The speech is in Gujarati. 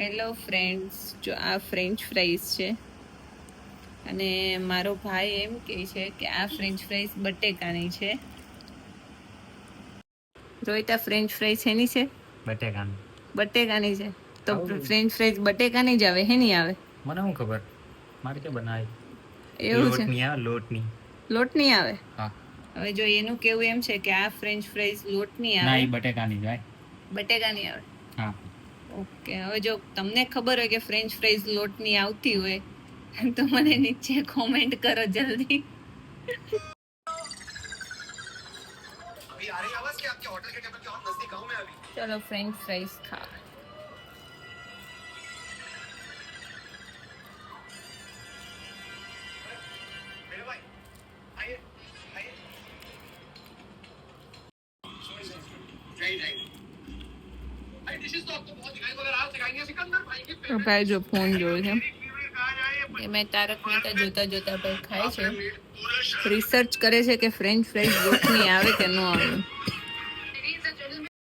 હેલો ફ્રેન્ડ્સ, જો આ ફ્રેન્ચ ફ્રાઈઝ છે અને મારો ભાઈ એમ કહે છે કે આ ફ્રેન્ચ ફ્રાઈઝ બટેકાની છે. રોહિતા, ફ્રેન્ચ ફ્રાઈઝ શેની છે? બટેકાની છે. તો ફ્રેન્ચ ફ્રાઈઝ બટેકાની જ આવે, હેની આવે? મને શું ખબર, મારે કે બનાવી એવું છે? લોટની આવે. હા. હવે જો એનું કેવું એમ છે કે આ ફ્રેન્ચ ફ્રાઈઝ લોટની ના, આવે. એ બટેકાની જાય. બટેકાની આવે. હા. ઓકે, હવે જો તમને ખબર હોય કે ફ્રેન્ચ ફ્રાઈઝ લોટની આવતી હોય તો મને નીચે કોમેન્ટ કરો જલ્દી. ચલો ફ્રેન્ચ ફ્રાઈઝ ખાવા. ભાઈ જો ફોન જોવે છે એ મેં તારક મહેતા જોતા જોતા ભાઈ ખાય છે, રિસર્ચ કરે છે કે ફ્રેન્ચ ફ્રાઈઝ લોટની આવે કે ન આવે.